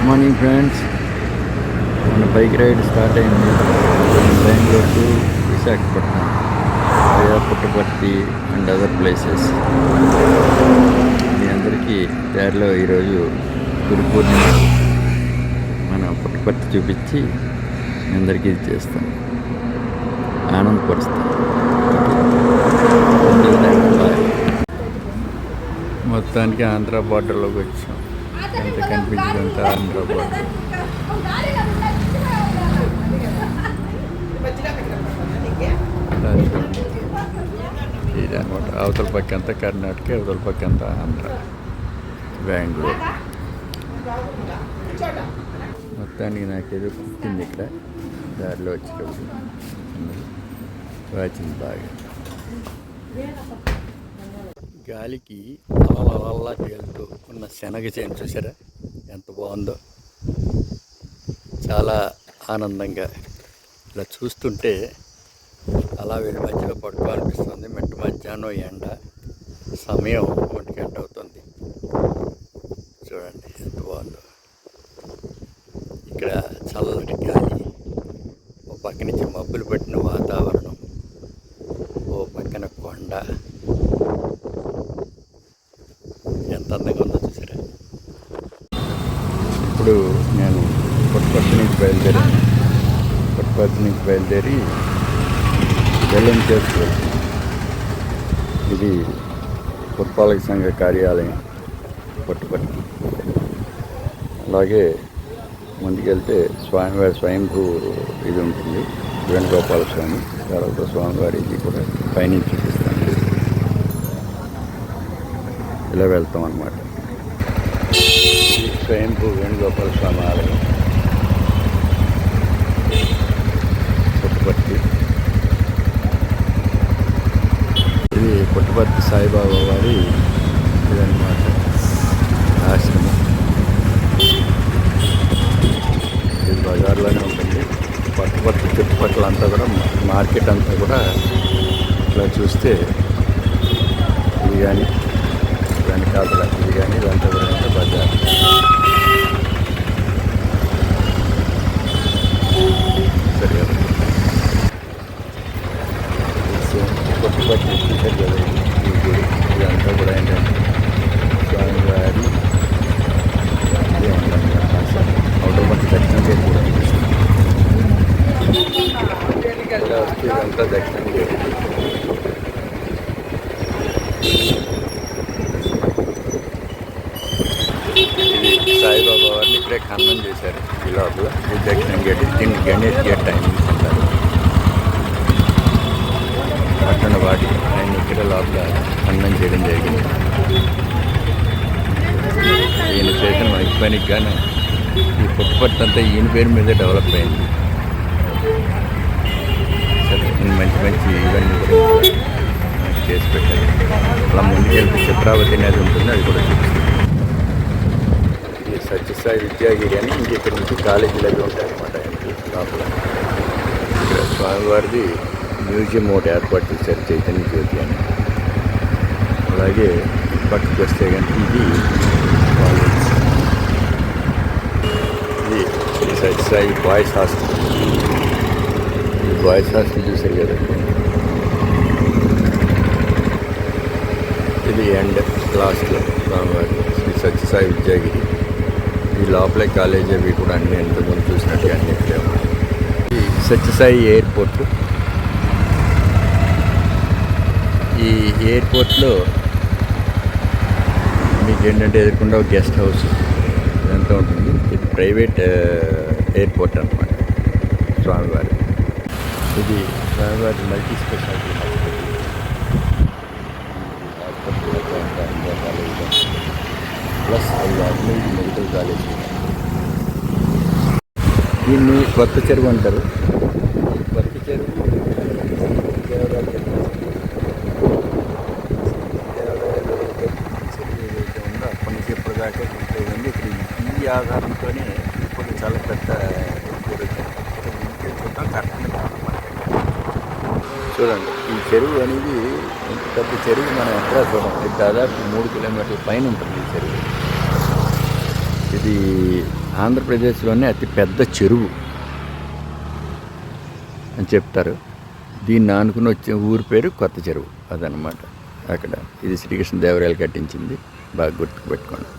Morning friends, మన bike ride start అయింది. Bengaluru to Visakhapatnam లేదా పుట్టపర్తి అండ్ అదర్ ప్లేసెస్. మీ అందరికీ దారిలో ఈరోజు గురు పూర్ణిమ మన పుట్టపర్తి చూపించి మీ అందరికీ ఇది చేస్తాం, ఆనందపరుస్తాం. మొత్తానికి ఆంధ్ర బార్డర్లోకి వచ్చాం. ఎంత కనిపించిందంత ఆంధ్ర బార్డర్. ఇది అనమాట. అవతల పక్క అంతా కర్ణాటక, అవతల పక్క అంతా ఆంధ్ర, బెంగళూరు. మొత్తానికి నాకేదో కుట్టింది ఇక్కడ దారిలో వచ్చేటప్పుడు. వాచింది బాగా. గాలికి అలా తేలుతూ ఉన్న శనగ చేను చూసారా ఎంత బాగుందో. చాలా ఆనందంగా ఇలా చూస్తుంటే అలా వెళ్ళి మధ్యలో పడుకోవాలనిపిస్తుంది. మెట్ట మధ్యాహ్నం ఎండ, సమయం 1 గంట అవుతుంది. చూడండి ఎంత బాగుందో. ఇక్కడ చల్లటి గాలి, ఓ పక్క నుంచి మబ్బులు పట్టిన వాతావరణం, ఓ పక్కన కొండ. ఎంత అందంగా ఉందో చూసారా. ఇప్పుడు నేను పుట్టపర్తి నుంచి బయలుదేరి బెల్లం చేసుకున్నాను. ఇది పురపాలక సంఘ కార్యాలయం పుట్టపర్తి. అలాగే ముందుకెళ్తే స్వామివారి స్వయంభూ ఇది ఉంటుంది, వేణుగోపాల స్వామి. తర్వాత స్వామివారి ఇది కూడా పైనుంచి చూపిస్తాను. ఇలా వెళ్తాం అన్నమాట. స్వయంభూ వేణుగోపాల స్వామి ఆలయం పుట్టపర్తి. ఇది పుట్టపర్తి సాయిబాబా వారి ఇదన్నమాట ఆశ్రమం. ఇది బజార్లోనే ఉంటుంది. పుట్టపర్తి చుట్టుపక్కల అంతా కూడా మార్కెట్ అంతా కూడా ఇట్లా చూస్తే ఇది కానీ వెనకాల ఇది కానీ ఇదంతా కూడా అంటే బజార్. సరే పుట్టపర్తి చూసారు కదా ఈ గుడి. ఇదంతా కూడా ఏంటంటే స్వామివారి అవుటర్ పట్టి దక్షిణ గేట్ కూడా ఇలా వస్తే ఇదంతా దక్షిణ గేట్. ఇది సాయిబాబా వారిని ఇక్కడే ఖననం చేశారు ఈ లోపల. ఇది దక్షిణ గేట్. దీన్ని గణేష్ గేట్ టైమింగ్స్ అంటారు. పట్టణ వాటి ఆయన ఇక్కడ లోపల ఖననం చేయడం జరిగింది. ఈయన చేసిన మంచి పనికి కానీ ఈ పుట్టపర్తి అంతా ఈయన పేరు మీదే డెవలప్ అయింది. సరే, మంచి ఇవన్నీ కూడా చేసి పెట్టారు. అలా ముందుకెళ్తే చిత్రావతి అనేది ఉంటుంది, అది కూడా చూపిస్తుంది. ఇది సత్యసాయి విద్యాగిరి అని ఇంకెక్కడి నుంచి కాలేజీలు అవి ఉంటాయి అన్నమాట లోపల. ఇక్కడ స్వామివారిది మ్యూజియం ఒకటి ఏర్పాటు చేశారు, చైతన్య జ్యోతి అని. అలాగే పక్కకి వస్తే కనుక ఇది కాలేజ్. ఇది సత్యసాయి బాయ్స్ హాస్టల్. ఈ బాయ్స్ హాస్టల్ చూసారు కదా. ఇది ఎండ్ లాస్ట్లో స్వామివారి శ్రీ సత్యసాయి విద్యాగిరి. ఈ లోపలే కాలేజీ అవి కూడా అన్నీ ఎంతమంది చూసినట్టుగా అన్నీ ఇక్కడే ఉన్నాయి. ఈ సత్యసాయి ఎయిర్పోర్ట్. ఈ ఎయిర్పోర్ట్లో మీకు ఏంటంటే ఎదుర్కొంటే ఒక గెస్ట్ హౌస్ ఇదంతా ఉంటుంది. ఇది ప్రైవేట్ ఎయిర్పోర్ట్ అన్నమాట స్వామివారి. ఇది స్వామివారి multi speciality hospital college plus అది ఆర్డినరీ మెడికల్ కాలేజ్. దీన్ని కొత్త చెరువు అంటారు. కొత్త చెరువు అప్పటి నుంచి ఎప్పటిదాకా ఉంటుంది. ఇక్కడ ఈ ఆధారంతోనే ఇప్పుడు చాలా పెద్ద చూడండి. ఈ చెరువు అనేది ఇంత పెద్ద చెరువు మనం ఎక్కడా చూడం. ఇది దాదాపు 3 కిలోమీటర్ల పైన ఉంటుంది ఈ చెరువు. ఇది ఆంధ్రప్రదేశ్లోనే అతి పెద్ద చెరువు అని చెప్తారు. దీన్ని ఆనుకుని వచ్చే ఊరి పేరు కొత్త చెరువు. అదనమాట అక్కడ. ఇది శ్రీకృష్ణదేవరాయలు కట్టించింది, బాగా గుర్తుకు పెట్టుకోండి.